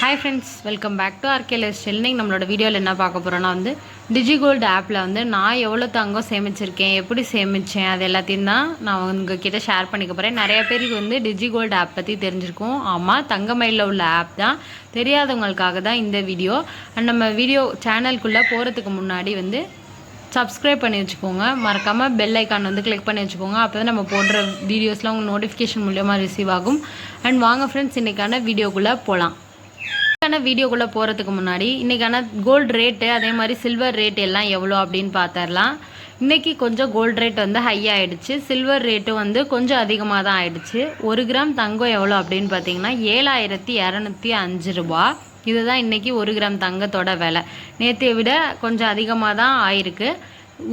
Hi friends, welcome back to RK lifestyle. இன்னைக்கு நம்மளோட வீடியோவில் என்ன பார்க்க போகிறோன்னா டிஜிகோல்டு ஆப்பில் நான் எவ்வளோ தங்கம் சேமிச்சிருக்கேன், எப்படி சேமித்தேன், அது எல்லாத்தையும் தான் நான் உங்ககிட்ட ஷேர் பண்ணிக்க போகிறேன். நிறைய பேருக்கு டிஜிகோல்டு ஆப் பற்றி தெரிஞ்சிருக்கும். ஆமாம், தங்கமயிலில் உள்ள ஆப் தான். தெரியாதவங்களுக்காக தான் இந்த வீடியோ. அண்ட் நம்ம வீடியோ சேனலுக்குள்ளே போகிறதுக்கு முன்னாடி சப்ஸ்கிரைப் பண்ணி வச்சுக்கோங்க. மறக்காமல் பெல் ஐக்கான் கிளிக் பண்ணி வச்சுக்கோங்க. அப்போ தான் நம்ம போடுற வீடியோஸ்லாம் உங்கள் நோட்டிஃபிகேஷன் மூலியமாக ரிசீவ் ஆகும். அண்ட் வாங்க ஃப்ரெண்ட்ஸ், இன்றைக்கான வீடியோக்குள்ளே போகலாம். வீடியோக்குள்ளே போகிறதுக்கு முன்னாடி இன்றைக்கான கோல்டு ரேட்டு, அதே மாதிரி சில்வர் ரேட் எல்லாம் எவ்வளோ அப்படின்னு பார்த்துடலாம். இன்றைக்கி கொஞ்சம் கோல்டு ரேட் ஹை ஆகிடுச்சு. சில்வர் ரேட்டு கொஞ்சம் அதிகமாக தான் ஆகிடுச்சு. 1 கிராம் தங்கம் எவ்வளோ அப்படின்னு பார்த்தீங்கன்னா 7205 ரூபா. இதுதான் இன்றைக்கி 1 கிராம் தங்கத்தோட விலை. நேற்றைய விட கொஞ்சம் அதிகமாக தான் ஆயிருக்கு.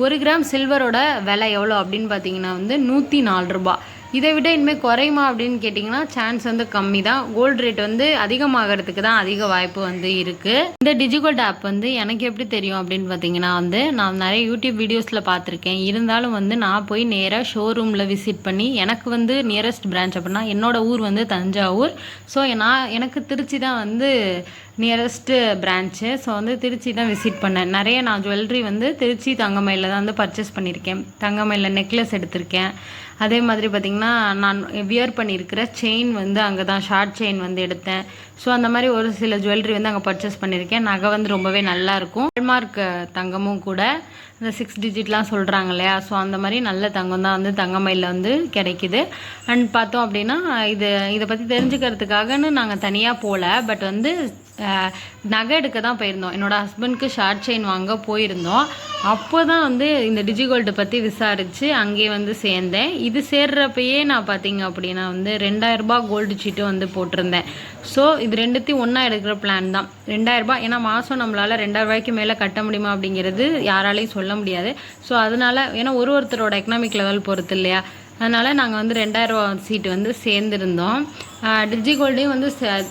1 கிராம் சில்வரோட விலை எவ்வளோ அப்படின்னு பார்த்தீங்கன்னா 104 ரூபா. இதை விட இனிமேல் குறையுமா அப்படின்னு கேட்டிங்கன்னா சான்ஸ் கம்மி தான். கோல்டு ரேட் அதிகமாகிறதுக்கு தான் அதிக வாய்ப்பு இருக்குது. இந்த டிஜிகோல்டு ஆப் எனக்கு எப்படி தெரியும் அப்படின்னு பார்த்தீங்கன்னா நான் நிறைய யூடியூப் வீடியோஸில் பார்த்துருக்கேன். இருந்தாலும் நான் போய் நேராக ஷோரூமில் விசிட் பண்ணி எனக்கு நியரஸ்ட் பிரான்ச் அப்படின்னா என்னோடய ஊர் தஞ்சாவூர். ஸோ எனக்கு திருச்சி தான் நியரஸ்ட்டு பிரான்ச்சு. ஸோ திருச்சி தான் விசிட் பண்ணேன். நிறைய நான் ஜுவல்லரி திருச்சி தங்கமயிலில் தான் பர்ச்சேஸ் பண்ணியிருக்கேன். தங்கமயிலில் நெக்லஸ் எடுத்திருக்கேன். அதே மாதிரி பார்த்திங்கன்னா நான் வியர் பண்ணியிருக்கிற செயின் அங்கே தான் ஷார்ட் செயின் எடுத்தேன். ஸோ அந்த மாதிரி ஒரு சில ஜுவல்லரி அங்கே பர்ச்சேஸ் பண்ணியிருக்கேன். நகை ரொம்பவே நல்லாயிருக்கும். ஹால்மார்க் தங்கமும் கூட, இந்த 6 டிஜிட்லாம் சொல்கிறாங்க இல்லையா, ஸோ அந்த மாதிரி நல்ல தங்கம் தான் தங்கமயிலில் கிடைக்குது. அண்ட் பார்த்தோம் அப்படின்னா இதை பற்றி தெரிஞ்சுக்கிறதுக்காகன்னு நாங்கள் தனியாக போகல. பட் நகை எடுக்க தான் போயிருந்தோம். என்னோடய ஹஸ்பண்ட்க்கு ஷார்ட் செயின் வாங்க போயிருந்தோம். அப்போ தான் இந்த டிஜிகோல்டு பற்றி விசாரித்து அங்கேயே சேர்ந்தேன். இது சேர்றப்பயே நான் பார்த்தீங்க அப்படின்னா 2000 ரூபா கோல்டு சீட்டு போட்டிருந்தேன். ஸோ இது ரெண்டுத்தையும் ஒன்றா எடுக்கிற பிளான் தான். 2000 ரூபா, ஏன்னா மாதம் நம்மளால் 2000 ரூபாய்க்கு மேலே கட்ட முடியுமா அப்படிங்கிறது யாராலையும் சொல்ல முடியாது. ஸோ அதனால் ஏன்னா ஒருத்தரோட எக்கனாமிக் லெவல் பொறுத்து இல்லையா, அதனால் நாங்கள் 2000 ரூபா சீட்டு சேர்ந்துருந்தோம். டிஜிகோல்டையும்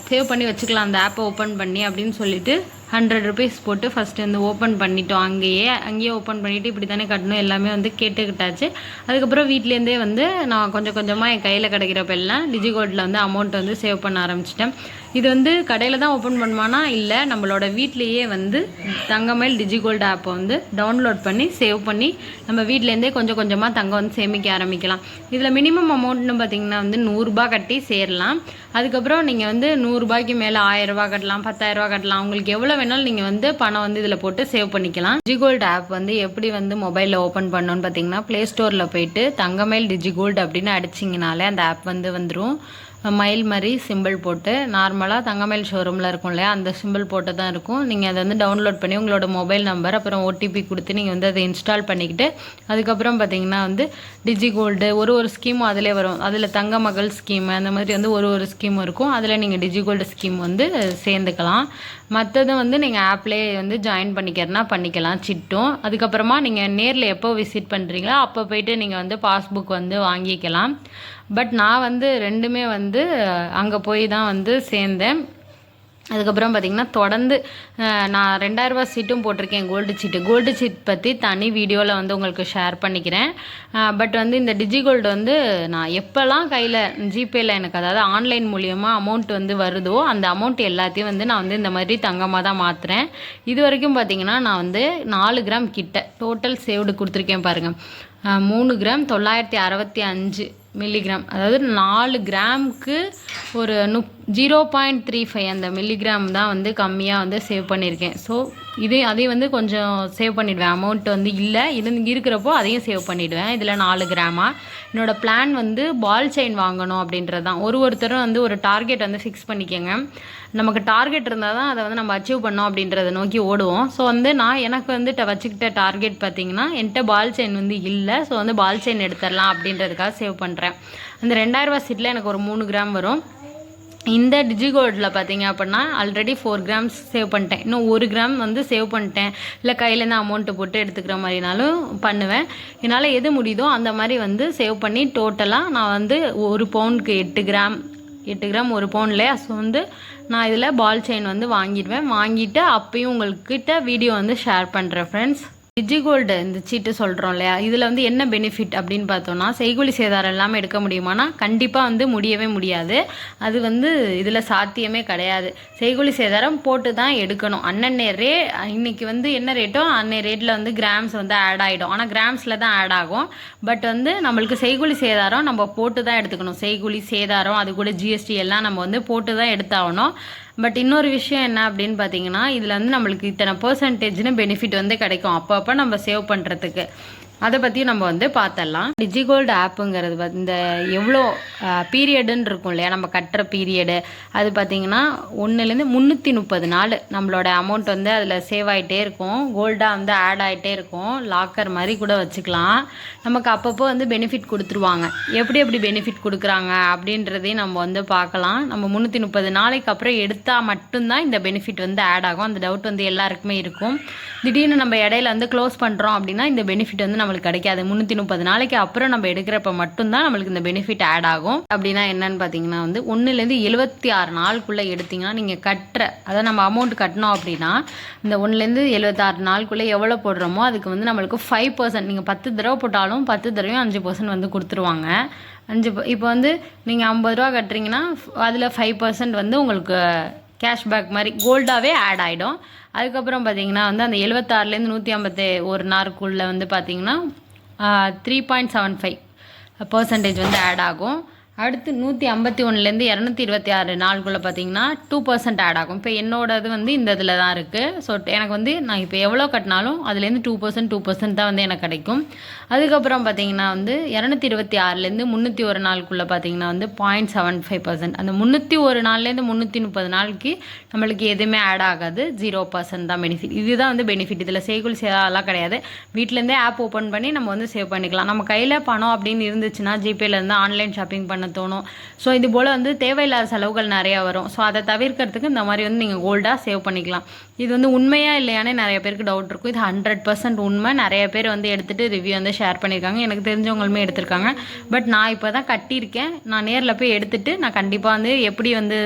சேவ் பண்ணி வச்சுக்கலாம் அந்த ஆப்பை ஓப்பன் பண்ணி அப்படின்னு சொல்லிட்டு 100 ருபீஸ் போட்டு ஃபஸ்ட்டு ஓப்பன் பண்ணிட்டோம். அங்கேயே ஓப்பன் பண்ணிவிட்டு இப்படி தானே கட்டணும் எல்லாமே கேட்டுக்கிட்டாச்சு. அதுக்கப்புறம் வீட்லேருந்தே நான் கொஞ்சம் கொஞ்சமாக என் கையில் கிடைக்கிறப்ப எல்லாம் டிஜிகோல்டில் அமௌண்ட் சேவ் பண்ண ஆரம்பிச்சிட்டேன். இது கடையில் தான் ஓப்பன் பண்ணுமானா இல்லை, நம்மளோட வீட்லேயே தங்கமயில் டிஜிகோல்டு ஆப்பை டவுன்லோட் பண்ணி சேவ் பண்ணி நம்ம வீட்லேருந்தே கொஞ்சம் கொஞ்சமாக தங்கம் சேமிக்க ஆரம்பிக்கலாம். இதில் மினிமம் அமௌண்ட்னு பார்த்திங்கன்னா 100 ரூபா கட்டி சேரலாம். அதுக்கப்புறம் நீங்கள் 100 ரூபாய்க்கு மேலே 1000 ரூபா கட்டலாம், 10,000 ரூபா கட்டலாம். உங்களுக்கு எவ்வளோ வேணாலும் நீங்கள் பணம் இதில் போட்டு சேவ் பண்ணிக்கலாம். டிஜிகோல்டு ஆப் எப்படி மொபைலில் ஓப்பன் பண்ணணும்னு பார்த்தீங்கன்னா ப்ளே ஸ்டோரில் போயிட்டு தங்கமயில் டிஜிகோல்டு அப்படின்னு அடிச்சிங்கனாலே அந்த ஆப் வந்துடும். மயில் மாதிரி சிம்பிள் போட்டு நார்மலாக தங்கமயில் ஷோரூமில் இருக்கும் இல்லையா, அந்த சிம்பிள் போட்டு தான் இருக்கும். நீங்கள் அதை டவுன்லோட் பண்ணி உங்களோட மொபைல் நம்பர் அப்புறம் ஓடிபி கொடுத்து நீங்கள் அதை இன்ஸ்டால் பண்ணிக்கிட்டு அதுக்கப்புறம் பார்த்தீங்கன்னா டிஜிகோல்டு ஒரு ஸ்கீமும் அதிலே வரும். அதில் தங்க மகள் ஸ்கீம் அந்த மாதிரி ஒரு ஸ்கீம் இருக்கும். அதில் நீங்கள் டிஜிகோல்டு ஸ்கீம் சேர்ந்துக்கலாம். மற்றதும் நீங்கள் ஆப்லேயே ஜாயின் பண்ணிக்கிறனா பண்ணிக்கலாம் சிட்டும். அதுக்கப்புறமா நீங்கள் நேரில் எப்போ விசிட் பண்ணுறீங்களோ அப்போ போயிட்டு நீங்கள் பாஸ்புக் வாங்கிக்கலாம். பட் நான் ரெண்டுமே அங்கே போய் தான் சேர்ந்தேன். அதுக்கப்புறம் பார்த்திங்கன்னா தொடர்ந்து நான் 2000 ரூபா சீட்டும் போட்டிருக்கேன். கோல்டு சீட் பற்றி தனி வீடியோவில் உங்களுக்கு ஷேர் பண்ணிக்கிறேன். பட் இந்த டிஜிகோல்டு நான் எப்போல்லாம் கையில் ஜிபேயில் எனக்கு அதாவது ஆன்லைன் மூலியமாக அமௌண்ட் வருதோ அந்த அமௌண்ட் எல்லாத்தையும் நான் இந்த மாதிரி தங்கமாக தான் மாற்றுறேன். இது வரைக்கும் பார்த்திங்கன்னா நான் 4 கிராம் கிட்ட டோட்டல் சேவ்டு கொடுத்துருக்கேன் பாருங்கள். 3 கிராம் 965 மில்லிகிராம், அதாவது 4 கிராமுக்கு ஒரு 0.35 அந்த மில்லிகிராம் தான் கம்மியாக சேவ் பண்ணியிருக்கேன். ஸோ அதையும் கொஞ்சம் சேவ் பண்ணிவிடுவேன். அமௌண்ட் இல்லை இருக்கிறப்போ அதையும் சேவ் பண்ணிவிடுவேன். இதில் 4 கிராமாக என்னோடய பிளான் பால் செயின் வாங்கணும் அப்படின்றது தான். ஒருத்தரும் ஒரு டார்கெட் ஃபிக்ஸ் பண்ணிக்கோங்க. நமக்கு டார்கெட் இருந்தால் தான் அதை நம்ம அச்சீவ் பண்ணோம் அப்படின்றத நோக்கி ஓடுவோம். ஸோ நான் எனக்கு வச்சுக்கிட்ட டார்கெட் பார்த்திங்கன்னா என்கிட்ட பால் செயின் இல்லை. ஸோ பால் செயின் எடுத்துடலாம் அப்படின்றதுக்காக சேவ் பண்ணுறேன். அந்த 2000 ரூபா சீட்டில் எனக்கு ஒரு 3 கிராம் வரும். இந்த டிஜிகோல்டில் பார்த்தீங்க அப்படின்னா ஆல்ரெடி 4 கிராம்ஸ் சேவ் பண்ணிட்டேன். இன்னும் 1 கிராம் சேவ் பண்ணிட்டேன். இல்லை கையிலேருந்து அமௌண்ட்டு போட்டு எடுத்துக்கிற மாதிரினாலும் பண்ணுவேன். என்னால் எது முடியுதோ அந்த மாதிரி சேவ் பண்ணி டோட்டலாக நான் 1 பவுனுக்கு 8 கிராம் 1 பவுன் இல்லையா. ஸோ நான் இதில் பால் செயின் வாங்கிடுவேன். வாங்கிட்டு அப்பயும் உங்கள்கிட்ட வீடியோ ஷேர் பண்ணுறேன் ஃப்ரெண்ட்ஸ். டிஜிகோல்டு இந்த சீட்டு சொல்கிறோம் இல்லையா, இதில் வந்து என்ன பெனிஃபிட் அப்படின்னு பார்த்தோன்னா, செய்கூலி சேதாரம் இல்லாமல் எடுக்க முடியுமானா கண்டிப்பாக வந்து முடியவே முடியாது. அது வந்து இதில் சாத்தியமே கிடையாது. செய்கூலி சேதாரம் போட்டு தான் எடுக்கணும். அன்னன்னைய இன்றைக்கி வந்து என்ன ரேட்டோ அன்னைய ரேட்டில் வந்து கிராம்ஸ் வந்து ஆட் ஆகிடும். ஆனால் கிராம்ஸில் தான் ஆட் ஆகும். பட் வந்து நம்மளுக்கு செய்கூலி சேதாரம் நம்ம போட்டு தான் எடுத்துக்கணும். செய்கூலி சேதாரம் அது கூட ஜிஎஸ்டி எல்லாம் நம்ம வந்து போட்டு தான் எடுத்தாகணும். பட் இன்னொரு விஷயம் என்ன அப்படின்னு பார்த்தீங்கன்னா, இதில் வந்து நம்மளுக்கு இத்தனை பெர்சன்டேஜ்னு பெனிஃபிட் வந்து கிடைக்கும் அப்பப்போ நம்ம சேவ் பண்ணுறதுக்கு. அதை பற்றியும் நம்ம வந்து பார்த்துடலாம். டிஜிகோல்டு ஆப்புங்கிறது இந்த எவ்வளோ பீரியடுன்னு இருக்கும் இல்லையா, நம்ம கட்டுற பீரியடு அது பார்த்திங்கன்னா 1லேருந்து 330 நாள் நம்மளோட அமௌண்ட் வந்து அதில் சேவ் ஆகிட்டே இருக்கும். கோல்டாக வந்து ஆட் ஆகிட்டே இருக்கும். லாக்கர் மாதிரி கூட வச்சுக்கலாம். நமக்கு அப்பப்போ வந்து பெனிஃபிட் கொடுத்துருவாங்க. எப்படி பெனிஃபிட் கொடுக்குறாங்க அப்படின்றதையும் நம்ம வந்து பார்க்கலாம். நம்ம 330 நாளைக்கு அப்புறம் எடுத்தால் மட்டும்தான் இந்த பெனிஃபிட் வந்து ஆட் ஆகும். அந்த டவுட் வந்து எல்லாருக்குமே இருக்கும். திடீர்னு நம்ம இடையில வந்து க்ளோஸ் பண்ணுறோம் அப்படின்னா இந்த பெனிஃபிட் வந்து நம்மளுக்கு கிடைக்காது. 330 நாளைக்கு அப்புறம் நம்ம எடுக்கிறப்ப மட்டும்தான் நம்மளுக்கு இந்த பெனிஃபிட் ஆட் ஆகும். அப்படின்னா என்னன்னு பார்த்தீங்கன்னா வந்து 1லேருந்து 76 நாளுக்குள்ளே எடுத்திங்கன்னா நீங்கள் அதாவது நம்ம அமௌண்ட் கட்டணும் அப்படின்னா இந்த 1லேருந்து 76 நாளுக்குள்ளே எவ்வளோ போடுறோமோ அதுக்கு வந்து நம்மளுக்கு 5%, நீங்கள் 10 தடவை போட்டாலும் 10 தடவையும் 5% வந்து கொடுத்துருவாங்க. இப்போ வந்து நீங்கள் 50 ரூபா கட்டுறீங்கன்னா அதில் 5% வந்து உங்களுக்கு கேஷ்பேக் மாதிரி கோல்டாகவே ஆட் ஆகிடும். அதுக்கப்புறம் பார்த்தீங்கன்னா வந்து அந்த 76லேருந்து 151 நாளுக்குள்ளே வந்து பார்த்தீங்கன்னா 3.75% வந்து ஆட் ஆகும். அடுத்து 151லேருந்து 226 நாளுக்குள்ளே பார்த்தீங்கன்னா 2% ஆட் ஆகும். இப்போ என்னோடது வந்து இந்த இதில் தான் இருக்குது. ஸோ எனக்கு வந்து நான் இப்போ எவ்வளோ கட்டினாலும் அதுலேருந்து 2% தான் வந்து எனக்கு கிடைக்கும். அதுக்கப்புறம் பார்த்தீங்கன்னா வந்து 226லேருந்து 301 நாளுக்குள்ளே பார்த்தீங்கன்னா வந்து 0.75%. அந்த 301 நாள்லேருந்து 330 நாளுக்கு நம்மளுக்கு எதுவுமே ஆட் ஆகாது. 0% தான் பெனிஃபிட். இதுதான் வந்து பெனிஃபிட். இதில் செய்கூலி சேதாரம் கிடையாது. வீட்டிலேருந்தே ஆப் ஓப்பன் பண்ணி நம்ம வந்து சேவ் பண்ணிக்கலாம். நம்ம கையில் பணம் அப்படின்னு இருந்துச்சுன்னா ஜிபேலேருந்து ஆன்லைன் ஷாப்பிங் பண்ண தோணும். ஸோ இது போல் வந்து தேவையில்லாத செலவுகள் நிறையா வரும். ஸோ அதை தவிர்க்கிறதுக்கு இந்த மாதிரி வந்து நீங்கள் கோல்டாக சேவ் பண்ணிக்கலாம். இது வந்து உண்மையாக இல்லையானே நிறைய பேருக்கு டவுட் இருக்கும். இது 100% உண்மை. நிறைய பேர் வந்து எடுத்துகிட்டு ரிவ்யூ வந்து ஷேர் பண்ணியிருக்காங்க. எனக்கு தெரிஞ்சவங்களுமே எடுத்திருக்காங்க. பட் நான் இப்போ தான் கட்டியிருக்கேன். நான் நேரில் போய் எடுத்துகிட்டு நான் கண்டிப்பாக வந்து எப்படி வந்து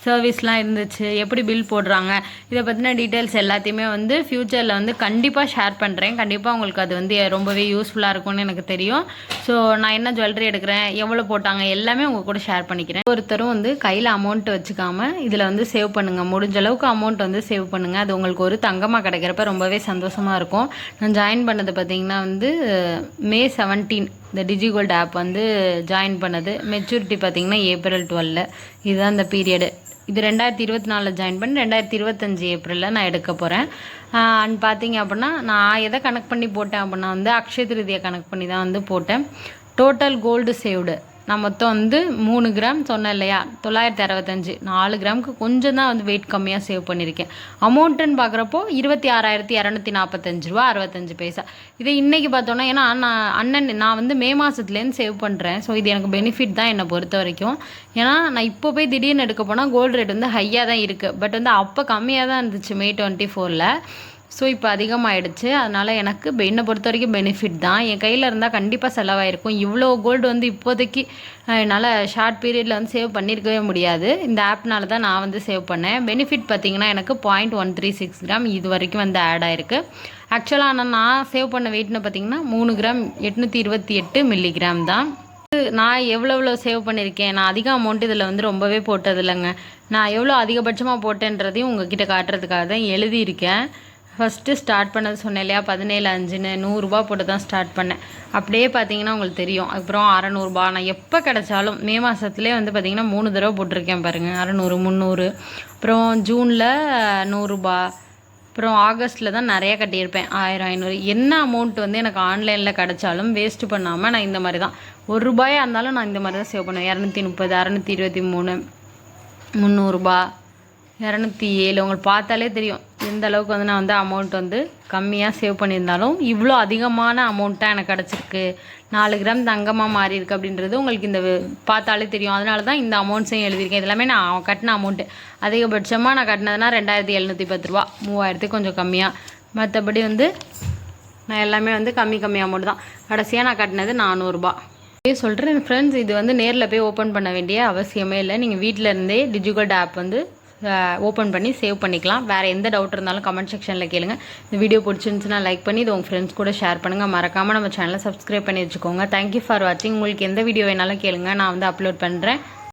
சர்வீஸ்லாம் இருந்துச்சு, எப்படி பில் போடுறாங்க, இதை பற்றின டீட்டெயில்ஸ் எல்லாத்தையுமே வந்து ஃப்யூச்சரில் வந்து கண்டிப்பாக ஷேர் பண்ணுறேன். கண்டிப்பாக உங்களுக்கு அது வந்து ரொம்பவே யூஸ்ஃபுல்லாக இருக்கும்னு எனக்கு தெரியும். ஸோ நான் என்ன ஜுவல்லரி எடுக்கிறேன், எவ்வளோ போட்டாங்க, எல்லாமே உங்கள் கூட ஷேர் பண்ணிக்கிறேன். ஒருத்தரும் வந்து கையில் அமௌண்ட் வச்சுக்காமல் இதில் வந்து சேவ் பண்ணுங்கள். முடிஞ்ச அளவுக்கு அமௌண்ட் வந்து சேவ் பண்ணுங்கள். அது உங்களுக்கு ஒரு தங்கமாக கிடைக்கிறப்ப ரொம்பவே சந்தோஷமாக இருக்கும். நான் ஜாயின் பண்ணது பார்த்திங்கன்னா வந்து May 17 இந்த டிஜிகோல்டு ஆப் வந்து ஜாயின் பண்ணது. மெச்சூரிட்டி பார்த்திங்கன்னா April 12. இதுதான் இந்த பீரியடு. இது 2024 ஜாயின் பண்ணி 2025 ஏப்ரலில் நான் எடுக்க போகிறேன். அண்ட் பார்த்தீங்க அப்படின்னா நான் எதை கனெக்ட் பண்ணி போட்டேன் அப்படின்னா வந்து அக்ஷய திருதியை கனெக்ட் பண்ணி தான் வந்து போட்டேன். டோட்டல் கோல்டு சேவ்டு நான் மொத்தம் வந்து 3 கிராம் சொன்னேன் இல்லையா, 965. 4 கிராமுக்கு கொஞ்சம் தான் வந்து வெயிட் கம்மியாக சேவ் பண்ணியிருக்கேன். அமௌண்ட்டுன்னு பார்க்குறப்போ 26,245 ரூபா 65 பைசா. இதை இன்றைக்கி பார்த்தோன்னா, ஏன்னா நான் வந்து மே மாதத்துலேருந்து சேவ் பண்ணுறேன். ஸோ இது எனக்கு பெனிஃபிட் தான் என்னை பொறுத்த வரைக்கும். ஏன்னா நான் இப்போ போய் திடீர்னு எடுக்க போனால் கோல்டு ரேட் வந்து ஹையாக தான் இருக்குது. பட் வந்து அப்போ கம்மியாக தான் இருந்துச்சு May 24. ஸோ இப்போ அதிகமாகிடுச்சு. அதனால் எனக்கு என்னை பொறுத்த வரைக்கும் பெனிஃபிட் தான். என் கையில் இருந்தால் கண்டிப்பாக செலவாயிருக்கும். இவ்வளோ கோல்டு வந்து இப்போதைக்கு என்னால் ஷார்ட் பீரியடில் வந்து சேவ் பண்ணியிருக்கவே முடியாது. இந்த ஆப்னால தான் நான் வந்து சேவ் பண்ணேன். பெனிஃபிட் பார்த்திங்கன்னா எனக்கு 0.136 கிராம் இது வரைக்கும் வந்து ஆட் ஆகிருக்கு. ஆக்சுவலாக நான் சேவ் பண்ண வெயிட்னு பார்த்திங்கன்னா 3 கிராம் 828 மில்லிகிராம் தான். நான் எவ்வளோ சேவ் பண்ணியிருக்கேன். நான் அதிக அமௌண்ட் இதில் வந்து ரொம்பவே போட்டது இல்லைங்க. நான் எவ்வளோ அதிகபட்சமாக போட்டேன்றதையும் உங்ககிட்ட காட்டுறதுக்காக தான் எழுதியிருக்கேன். ஃபஸ்ட்டு ஸ்டார்ட் பண்ணது சொன்னேன் இல்லையா, 17.5ன்னு 100 ரூபா போட்டு தான் ஸ்டார்ட் பண்ணேன். அப்படியே பார்த்தீங்கன்னா உங்களுக்கு தெரியும். அப்புறம் 600 ரூபா நான் எப்போ கிடச்சாலும் மே மாதத்துலேயே வந்து பார்த்திங்கன்னா 3 தடவை போட்டிருக்கேன் பாருங்கள். 600, 300, அப்புறம் ஜூனில் 100 ரூபா, அப்புறம் ஆகஸ்ட்டில் தான் நிறையா கட்டியிருப்பேன் 1000, 500. என்ன அமௌண்ட் வந்து எனக்கு ஆன்லைனில் கிடச்சாலும் வேஸ்ட்டு பண்ணாமல் நான் இந்த மாதிரி தான் 1 ரூபாயாக இருந்தாலும் நான் இந்த மாதிரி தான் சேவ் பண்ணுவேன். 230, 623, 300 ரூபா, 207. உங்களுக்கு பார்த்தாலே தெரியும் எந்த அளவுக்கு வந்து நான் வந்து அமௌண்ட் வந்து கம்மியாக சேவ் பண்ணியிருந்தாலும் இவ்வளோ அதிகமான அமௌண்ட்டாக எனக்கு கிடச்சிருக்கு. 4 கிராம் தங்கமாக மாறி இருக்குது அப்படின்றது உங்களுக்கு இந்த பார்த்தாலே தெரியும். அதனால தான் இந்த அமௌண்ட்ஸையும் எழுதியிருக்கேன். இதெல்லாமே நான் கட்டின அமௌண்ட்டு. அதிகபட்சமாக நான் கட்டினதுனா 2710 ரூபா, 3000 கொஞ்சம் கம்மியாக. மற்றபடி வந்து நான் எல்லாமே வந்து கம்மி அமௌண்ட் தான். கடைசியாக நான் கட்டினது 400 ரூபா. சொல்கிறேன் ஃப்ரெண்ட்ஸ், இது வந்து நேரில் போய் ஓப்பன் பண்ண வேண்டிய அவசியமே இல்லை. நீங்கள் வீட்டில் இருந்தே டிஜிகோல்டு ஆப் வந்து ஓப்பன் பண்ணி சேவ் பண்ணிக்கலாம். வேறு எந்த டவுட் இருந்தாலும் கமெண்ட் செக்ஷனில் கேளுங்க. இந்த வீடியோ பிடிச்சிருந்துச்சுன்னா லைக் பண்ணி இது உங்கள் ஃப்ரெண்ட்ஸ் கூட ஷேர் பண்ணுங்கள். மறக்காமல் நம்ம சேனலை சப்ஸ்கிரைப் பண்ணி வச்சுக்கோங்க. தேங்க்யூ ஃபார் வாட்சிங். உங்களுக்கு எந்த வீடியோ வேணாலும் கேளுங்க, நான் வந்து அப்லோட் பண்ணுறேன்.